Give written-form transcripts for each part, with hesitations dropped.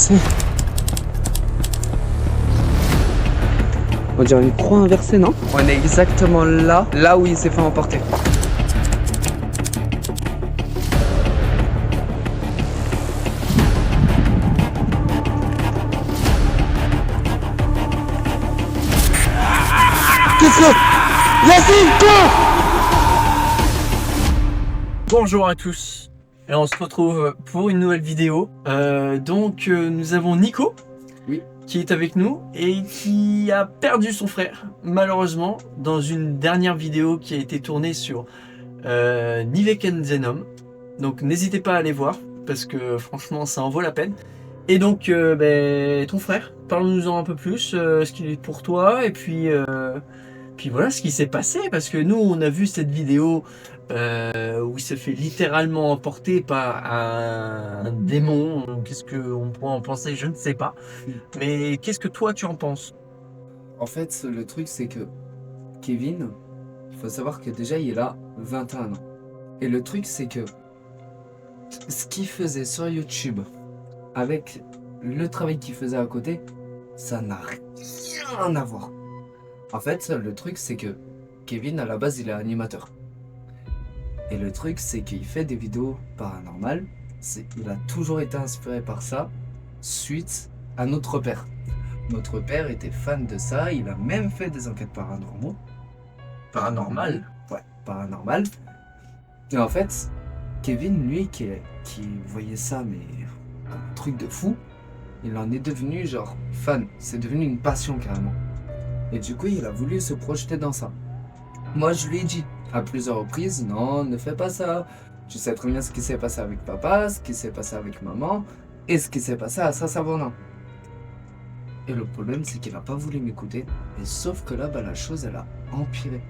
sais. On dirait une croix inversée, non? On est exactement là où il s'est fait emporter. Qu'est-ce que... Yacine, quoi? Bonjour à tous, et on se retrouve pour une nouvelle vidéo. Nous avons Nico, oui, qui est avec nous et qui a perdu son frère, malheureusement, dans une dernière vidéo qui a été tournée sur Niveken Zenom. Donc n'hésitez pas à aller voir, parce que franchement ça en vaut la peine. Et donc ton frère, parle-nous-en un peu plus, ce qu'il est pour toi, et puis voilà ce qui s'est passé, parce que nous on a vu cette vidéo où il se fait littéralement emporter par un démon. Qu'est-ce qu'on pourrait en penser, je ne sais pas. Mais qu'est-ce que toi tu en penses? En fait, le truc c'est que Kevin, il faut savoir que déjà il a 21 ans. Et le truc c'est que ce qu'il faisait sur YouTube avec le travail qu'il faisait à côté, ça n'a rien à voir. En fait, le truc c'est que Kevin à la base il est animateur. Et le truc c'est qu'il fait des vidéos paranormales. Il a toujours été inspiré par ça suite à notre père. Notre père était fan de ça, il a même fait des enquêtes paranormaux. Paranormal? Ouais, paranormal. Et en fait, Kevin, lui, qui voyait ça, mais un truc de fou, il en est devenu genre fan. C'est devenu une passion carrément. Et du coup, il a voulu se projeter dans ça. Moi, je lui ai dit à plusieurs reprises, non, ne fais pas ça. Tu sais très bien ce qui s'est passé avec papa, ce qui s'est passé avec maman, et ce qui s'est passé à Saint-Savonin. Et le problème, c'est qu'il n'a pas voulu m'écouter. Et sauf que là, la chose, elle a empiré.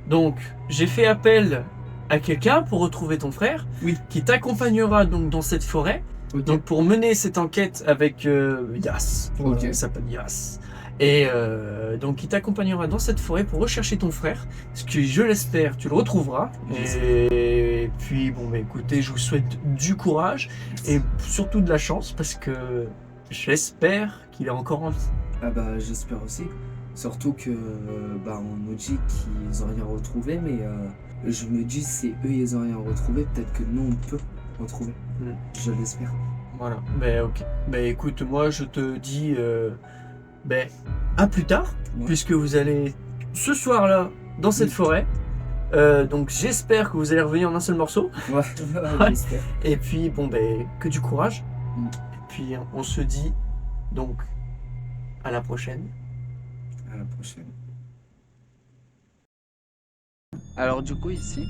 Donc j'ai fait appel à quelqu'un pour retrouver ton frère, Oui. qui t'accompagnera donc dans cette forêt. Okay. Donc pour mener cette enquête avec Yas, Okay. Il s'appelle Yas. Et donc il t'accompagnera dans cette forêt pour rechercher ton frère, ce que je l'espère tu le retrouveras. Et puis écoutez, je vous souhaite du courage et surtout de la chance, parce que j'espère qu'il est encore en vie. Ah j'espère aussi. Surtout que on nous dit qu'ils ont rien retrouvé, mais je me dis si eux ils ont rien retrouvé, peut-être que nous on peut retrouver. Je l'espère. Voilà, ok. Écoute, moi je te dis à plus tard, puisque vous allez ce soir-là dans cette forêt. Donc j'espère que vous allez revenir en un seul morceau. Ouais, j'espère. Et puis que du courage. Et puis on se dit donc à la prochaine. À la prochaine. Alors du coup ici,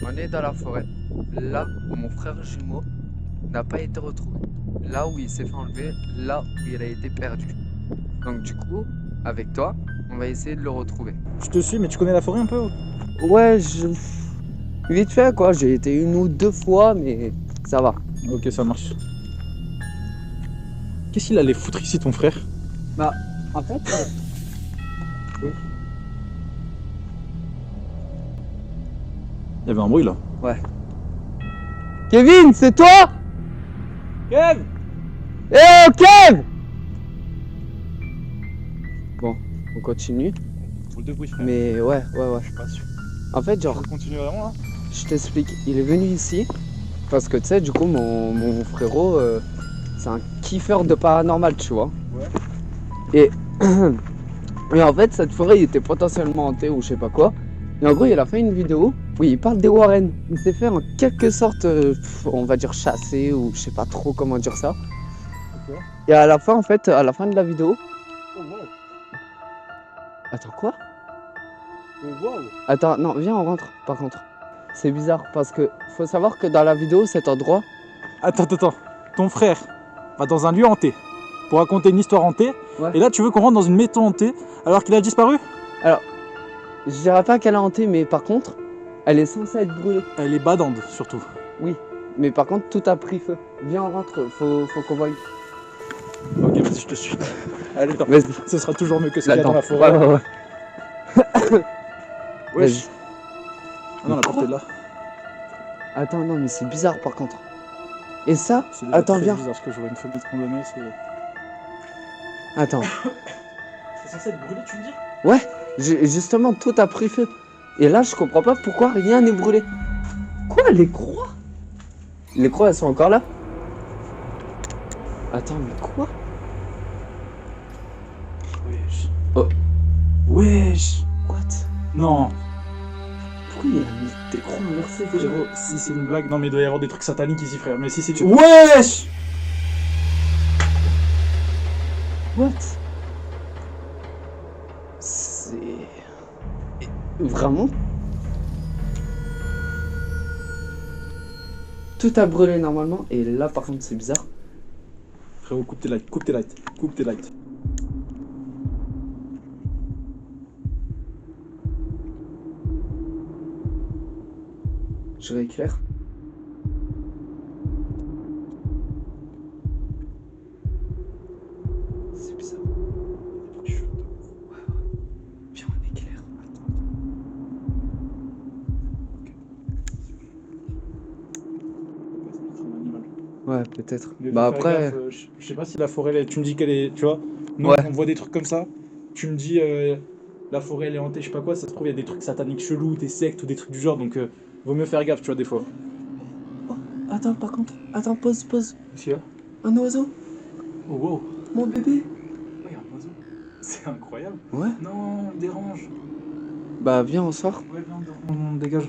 on est dans la forêt, là où mon frère jumeau n'a pas été retrouvé, là où il s'est fait enlever, là où il a été perdu. Donc du coup, avec toi, on va essayer de le retrouver. Je te suis, mais tu connais la forêt un peu? Ouais, vite fait quoi, j'ai été 1 ou 2 fois, mais ça va. Ok, ça marche. Qu'est-ce qu'il allait foutre ici, ton frère? En fait... Oui. Il y avait un bruit là. Ouais. Kevin, c'est toi? Kev! Eh oh, Kev! Bon, on continue. Pour le de bruit, frère. Mais ouais. Je suis pas sûr. En fait, genre, On continue vraiment là? je t'explique. Il est venu ici parce que tu sais, du coup, mon frérot, c'est un kiffeur de paranormal, tu vois. Ouais. Et en fait, cette forêt, il était potentiellement hanté ou je sais pas quoi. Et en gros, il a fait une vidéo où il parle des Warren. Il s'est fait en quelque sorte, on va dire chasser ou je sais pas trop comment dire ça. Okay. Et à la fin, en fait, à la fin de la vidéo... Oh wow. Attends, quoi? Oh wow. Attends, non, viens, on rentre, par contre. C'est bizarre, parce que faut savoir que dans la vidéo, cet endroit... Attends. Ton frère va dans un lieu hanté pour raconter une histoire hantée. Ouais. Et là, tu veux qu'on rentre dans une maison hantée alors qu'il a disparu? Alors, je dirais pas qu'elle est hantée, mais par contre, elle est censée être brûlée. Elle est badante, surtout. Oui, mais par contre, tout a pris feu. Viens, on rentre, faut qu'on voie. Ok, vas-y, je te suis. Allez, attends. Vas-y. Ce sera toujours mieux que ce qu'il y a dans la Ouais. forêt. Wesh. Ah non, la porte est là. Attends, non, mais c'est bizarre par contre. Et ça, C'est déjà attends, très viens. bizarre, parce que j'aurais une fenêtre condamnée, c'est... Attends. C'est censé être brûlé, tu me dis? Ouais, justement, tout a pris feu. Et là, je comprends pas pourquoi rien n'est brûlé. Quoi, les croix? Les croix, elles sont encore là? Attends, mais quoi? Wesh. Oh. Wesh. What? Non. Pourquoi il a mis des croix inversées déjà? Frérot, si c'est une blague, non mais il doit y avoir des trucs sataniques ici, frère. Mais si c'est du... Wesh! What? C'est... Vraiment? Tout a brûlé normalement, et là par contre c'est bizarre. Frérot, coupe tes lights, coupe tes lights, coupe tes lights. Je rééclaire. C'est bizarre. Viens, on éclaire. Ouais, peut-être. Mais Bah faut faire après... gaffe, je sais pas si la forêt, tu me dis qu'elle est, tu vois, nous Ouais. on voit des trucs comme ça, tu me dis la forêt elle est hantée, je sais pas quoi, ça se trouve il y a des trucs sataniques chelous, des sectes ou des trucs du genre, donc vaut mieux faire gaffe, tu vois, des fois. Oh, attends, par contre, attends, pause. Qu'est-ce qu'il y a? Un oiseau, Oh wow, mon bébé. oh, il y a un oiseau, c'est incroyable. Ouais. Non, on dérange. Bah viens, on sort. Ouais, viens, on dégage.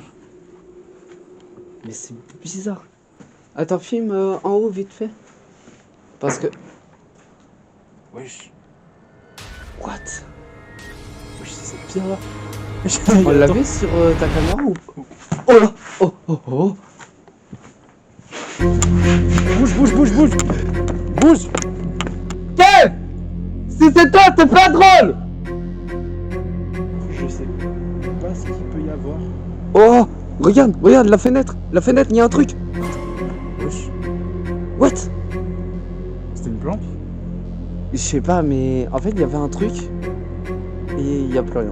Mais c'est bizarre. Attends, filme en haut vite fait. Parce que... Wesh, What? wesh, c'est cette pierre là. On l'avait sur ta caméra ou... Oh là! Oh, oh, oh! Bouge, bouge, bouge, bouge. Bouge. Kev! Si c'est toi, c'est pas drôle! Je sais pas ce qu'il peut y avoir. Oh! Regarde, la fenêtre! La fenêtre, il y a un truc! Wesh, What? c'était une plante? Je sais pas, mais en fait, il y avait un truc. Et il y a plus rien.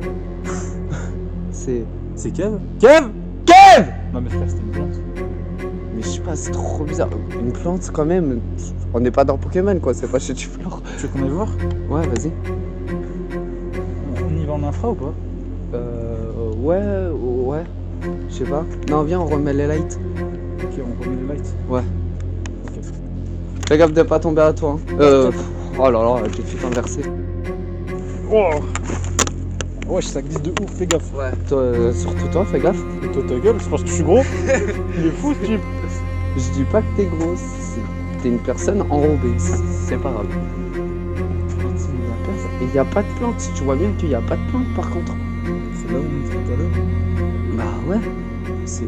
C'est... C'est Kev? Kev! Kev! Non mais frère, c'était une plante. Mais je sais pas, c'est trop bizarre. Une plante, quand même. On n'est pas dans Pokémon, quoi. C'est pas chez Tuflore. Tu veux qu'on aille voir? Ouais, vas-y. On y va en infra ou pas? Ouais. Je sais pas. Non, viens, on remet les lights. Ok, on remet les lights. Ouais. Ok. Fais gaffe de pas tomber à toi. Hein. Oh là là, j'ai tout inversé. Oh wesh, ça glisse de ouf, fais gaffe. Ouais. Surtout toi, fais gaffe. Et toi ta gueule, c'est parce que je suis gros? Il est fou ce type. Je dis pas que t'es gros, t'es une personne enrobée. C'est pas grave. Et il y a pas de plante. Tu vois bien qu'il y a pas de plante par contre. C'est là où on était tout à l'heure. Bah ouais.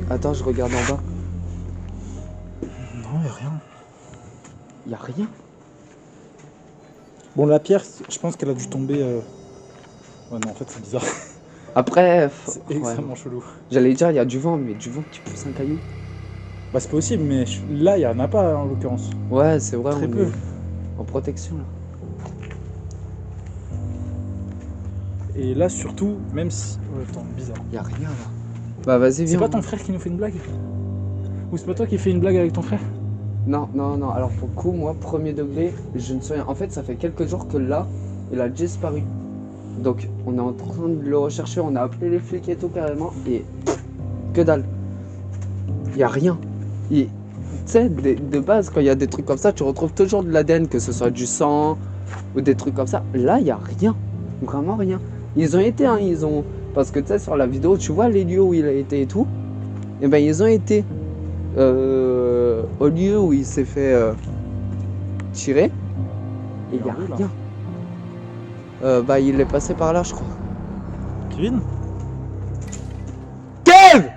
Attends, je regarde en bas. Non, y'a rien. Y a rien. Bon, la pierre, je pense qu'elle a dû tomber. Ouais, non, en fait, c'est bizarre. Après, C'est ouais. extrêmement chelou. J'allais dire, il y a du vent, mais du vent qui pousse un caillou. Bah, c'est possible, mais là, il y en a pas en l'occurrence. Ouais, c'est vrai, Très on peu. est en protection là. Et là, surtout, même si. Ouais, attends, bizarre. Y a rien là. Bah vas-y, C'est viens. pas ton frère qui nous fait une blague? Ou c'est pas toi qui fais une blague avec ton frère? Non. Alors pour le coup, moi, premier degré, je ne sais rien. En fait, ça fait quelques jours que là, il a disparu. Donc, on est en train de le rechercher. On a appelé les flics et tout carrément. Et que dalle. Y a rien. Tu sais, de base, quand il y a des trucs comme ça, tu retrouves toujours de l'ADN, que ce soit du sang ou des trucs comme ça. Là, y a rien. Vraiment rien. Ils ont été, hein, parce que tu sais, sur la vidéo, tu vois les lieux où il a été et tout. Et ben, ils ont été au lieu où il s'est fait tirer. Et il n'y a où, là rien. Bah, il est passé par là, je crois. Kevin? Kev!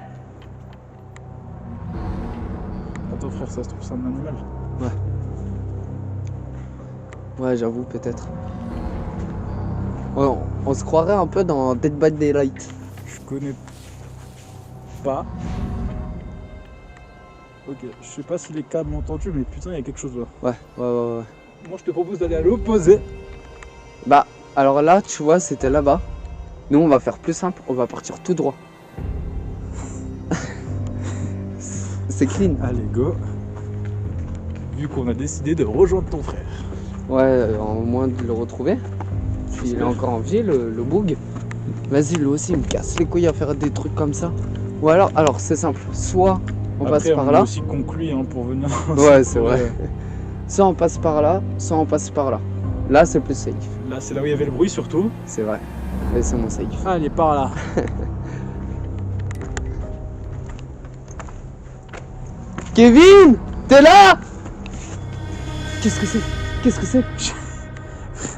Attends, frère, ça se trouve, c'est un animal. Ouais, j'avoue, peut-être. On se croirait un peu dans Dead by Daylight. Je connais pas. Ok, je sais pas si les câbles m'ont entendu, mais putain, il y a quelque chose là. Ouais. Moi, je te propose d'aller à l'opposé. Bah, alors là, tu vois, c'était là-bas. Nous, on va faire plus simple, on va partir tout droit. C'est clean. Allez, go. Vu qu'on a décidé de rejoindre ton frère. Ouais, en moins de le retrouver. Puis il est encore en vie, le boug. Vas-y, lui aussi, il me casse les couilles à faire des trucs comme ça. Ou alors c'est simple. Soit on passe par on là. est aussi conclu hein, pour venir. Ouais, c'est vrai. Soit on passe par là, soit on passe par là. Là, c'est plus safe. Là, c'est là où il y avait le bruit surtout. C'est vrai. Là, c'est mon safe. Allez, par là. Kevin, t'es là? Qu'est-ce que c'est? Qu'est-ce que c'est?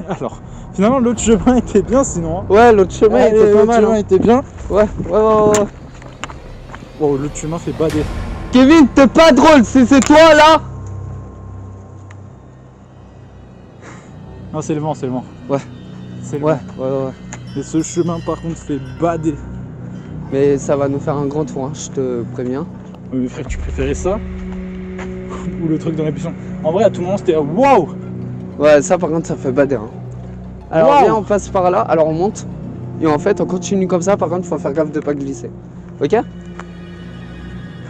Alors, finalement, l'autre chemin était bien sinon. Hein. Ouais, l'autre chemin Allez, était pas l'autre mal. chemin Hein. était bien. Ouais. Bon, l'autre chemin fait bader. Kevin, t'es pas drôle, c'est toi là? Non, c'est le vent, c'est le vent. Ouais. C'est le Ouais. vent. Et ce chemin, par contre, fait bader. Mais ça va nous faire un grand tour, hein, je te préviens. Mais frère, tu préférais ça ou le truc dans la buisson? En vrai, à tout moment, c'était waouh! Ouais, ça par contre, ça fait bader. Hein. Alors Wow. viens, on passe par là, alors on monte. Et en fait, on continue comme ça. Par contre, faut faire gaffe de pas glisser. Ok?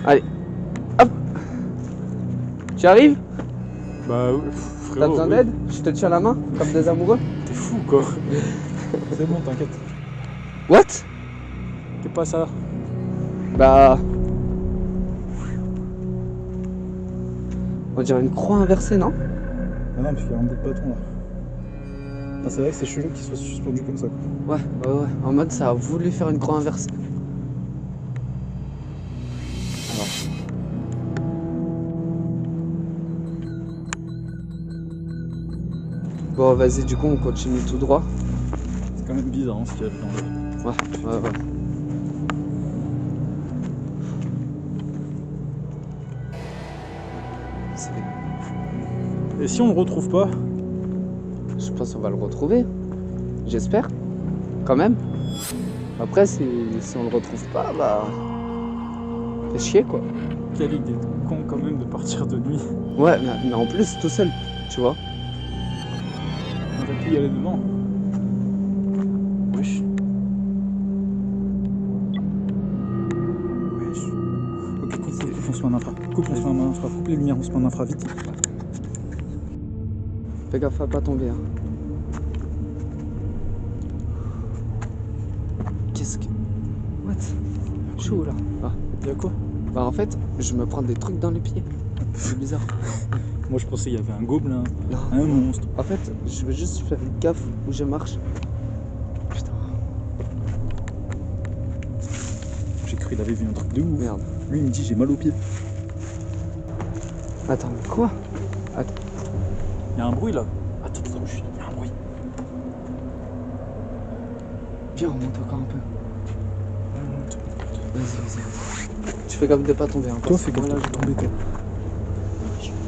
Allez. Hop. Tu arrives? Bah, T'as frérot. besoin d'aide? Je te tiens la main, comme des amoureux? T'es fou, quoi. C'est bon, t'inquiète. What? T'es pas ça. Bah... On dirait une croix inversée, non? Ah non, parce qu'il y a un bout de bâton là. Ah, c'est vrai que c'est chelou qu'il soit suspendu comme ça. Ouais. En mode, ça a voulu faire une croix inversée. Alors. Bon, vas-y, du coup, on continue tout droit. C'est quand même bizarre hein, ce qu'il y a dedans. Ouais. Et si on le retrouve pas? Je pense qu'on va le retrouver. J'espère. Quand même. Après, si on le retrouve pas, bah... Fait chier, quoi. Quelle idée con quand même de partir de nuit. Ouais, mais en plus, tout seul, tu vois. On aurait pu y aller devant. Wesh. Ok, coupe, on se met en infra. Coupe, on se met en infra. Coupe les lumières, on se met en infra, vite. Fais gaffe à pas tomber, hein. Qu'est-ce que... What? Je suis où, là? Ah. Y'a quoi? Bah en fait, je me prends des trucs dans les pieds. C'est bizarre. Moi je pensais qu'il y avait un gobelin, Non. un monstre. En fait, je veux juste faire gaffe où je marche. Putain, J'ai cru qu'il avait vu un truc de ouf. merde. Lui il me dit j'ai mal aux pieds. Attends, mais quoi? Il y a un bruit là. Attends, il y a un bruit. Viens, on monte encore un peu. Vas-y. Tu fais gaffe de pas tomber, hein. Toi fais gaffe Voilà, de je- tomber toi.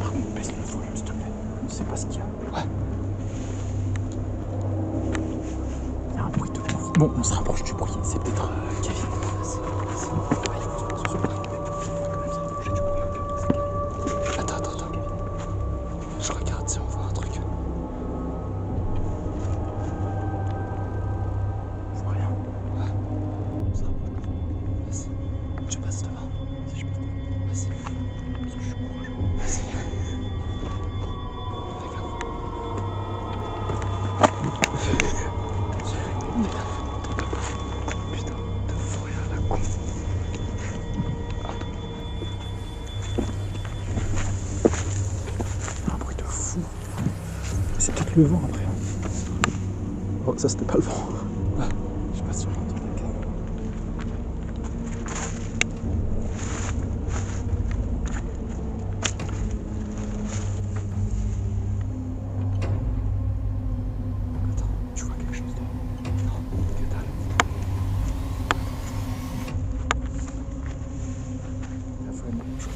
Par contre baisse le volume s'il te plaît. On sait pas ce qu'il y a. Ouais. Il y a un bruit de ouf. Bon, on se rapproche du bruit. C'est peut-être Kevin. Attends. Je regarde si on voit un truc. Je vois rien. On se rapproche. Vas-y. Tu passes devant. Si je passe devant. Vas-y. Parce que je suis courageux. Vas-y. Fais gaffe. Putain, de forêt à la con. Il y a un bruit de fou. C'est peut-être le vent après. Oh, ça c'était pas le vent. Je sais pas si on l'entend. Attends, tu vois quelque chose toi? Non, que dalle. Il y a vraiment quelque chose.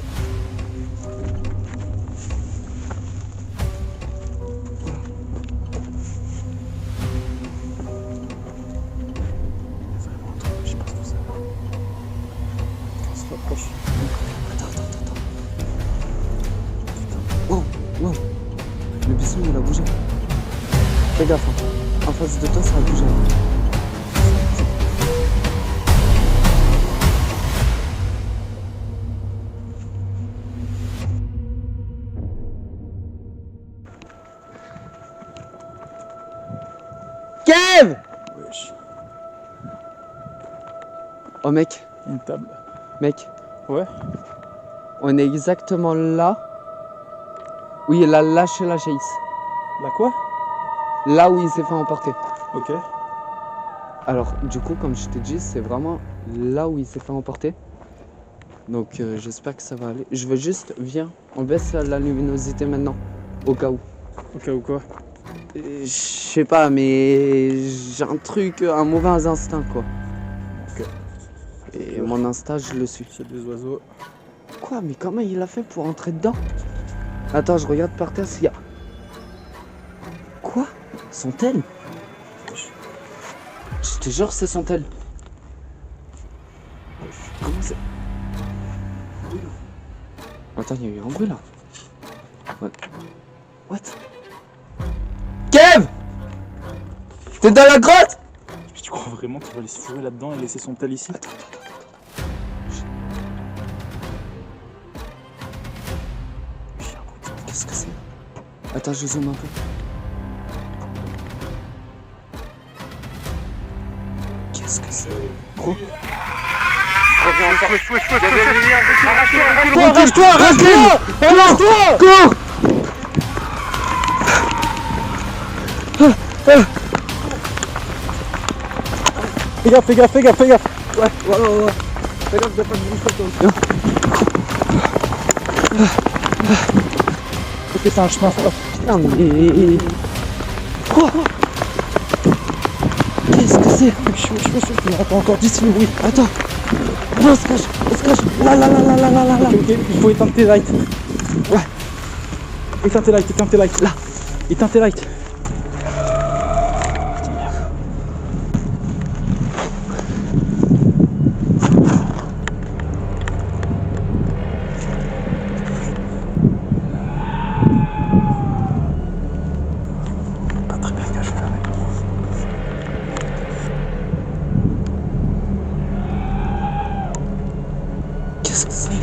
Il y a vraiment un truc, je sais pas ce que c'est. On se rapproche. Attends. Wow. Le buisson il a bougé. Fais gaffe, hein. En face de toi ça a bougé. Kev! Wesh, Oh mec, une table. mec. Ouais. On est exactement là où il a lâché la chaise. La quoi? Là où il s'est fait emporter. Ok. Alors, du coup, comme je t'ai dit, c'est vraiment là où il s'est fait emporter. Donc, j'espère que ça va aller. Je veux juste, viens, on baisse la luminosité maintenant, au cas où. Au cas où quoi? Je sais pas, mais j'ai un truc, un mauvais instinct, quoi. Ok. Et mon instinct, je le suis. C'est des oiseaux. Quoi? Mais comment il a fait pour entrer dedans? Attends, je regarde par terre s'il y a... Quoi? Sont-elles? Je te jure, c'est sont-elles. Comment c'est... Attends, il y a eu un bruit là. What? Kev! T'es dans la grotte? Tu crois vraiment qu'il va aller se fourrer là-dedans et laisser son tel ici? Attends. Qu'est-ce que c'est? Attends, je zoome un peu. Qu'est-ce que c'est? Gros. Arrache-toi, arrache-toi! Arrache-toi! Cours! Fais gaffe, fais gaffe, fais gaffe, fais gaffe! Ouais. Fais gaffe de pas te bouger toi. Ok, c'est un chemin. Hop. Putain, mais... Quoi? Qu'est-ce que c'est? Je m'entends encore d'ici le bruit. Attends. Non, on se cache. Là. Ok, il faut éteindre tes lights. Ouais. Éteins tes lights. Là. Éteins tes lights. Pas très bien caché là, mec. Qu'est-ce que c'est?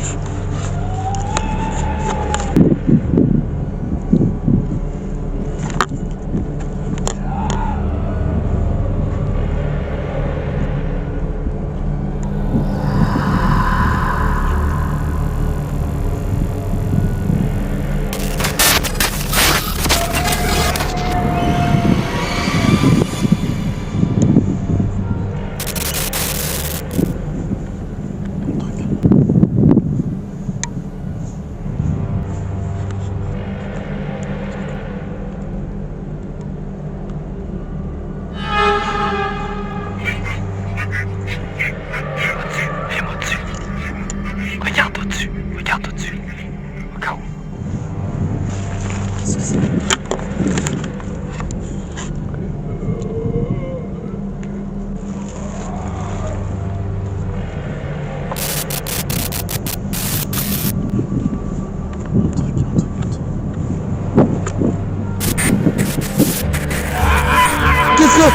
Regarde au-dessus. Au cas où. Qu'est-ce que c'est? Qu'est-ce que...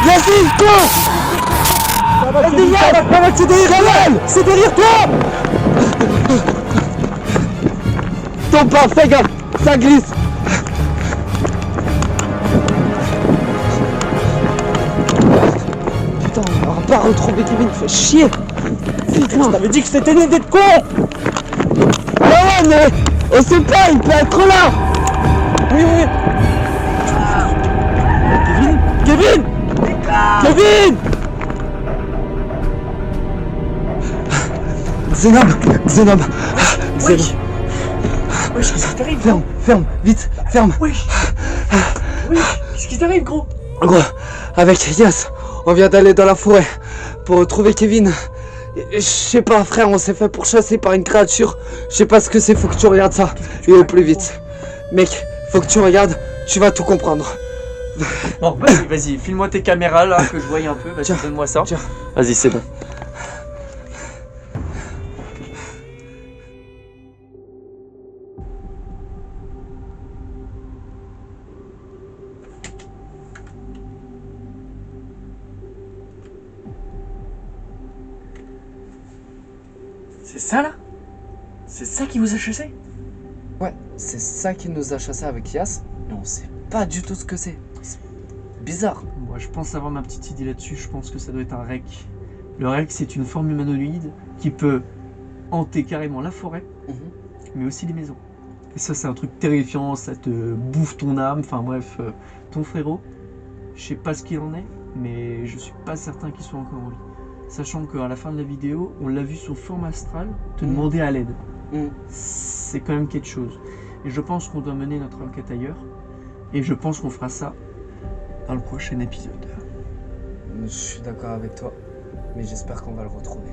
Yacine, cours! C'est derrière elle! C'est derrière toi! Tombe pas, fais gaffe! Ça glisse! Putain, on va pas retrouver Kevin, fais chier! Putain! Je t'avais dit que c'était né d'être con! Ouais, mais on sait pas, il peut être là! Oui. Kevin! Zénob! Wesh, qu'est-ce qui t'arrive, gros? Ferme, vite, ferme! Wesh, qu'est-ce qui t'arrive, gros? Gros, avec Yas, on vient d'aller dans la forêt pour retrouver Kevin. Je sais pas, frère, on s'est fait pourchasser par une créature. Je sais pas ce que c'est, faut que tu regardes ça. Et au plus vite. Mec, faut que tu regardes, tu vas tout comprendre. Bon, vas-y, file-moi tes caméras là, que je voie un peu. Vas-y, Tiens, donne-moi ça. tiens. Vas-y, c'est bon. C'est ça là? C'est ça qui vous a chassé? Ouais, c'est ça qui nous a chassés avec Yas, et on sait pas du tout ce que c'est. bizarre. Moi, je pense avoir ma petite idée là-dessus. Je pense que ça doit être un rec. Le rec, c'est une forme humanoïde qui peut hanter carrément la forêt, mais aussi les maisons. Et ça, c'est un truc terrifiant. Ça te bouffe ton âme. Enfin bref, ton frérot, je sais pas ce qu'il en est, mais je suis pas certain qu'il soit encore en vie. Sachant qu'à la fin de la vidéo, on l'a vu sous forme astrale te demander à l'aide. C'est quand même quelque chose. Et je pense qu'on doit mener notre enquête ailleurs. Et je pense qu'on fera ça dans le prochain épisode. Je suis d'accord avec toi, mais j'espère qu'on va le retrouver.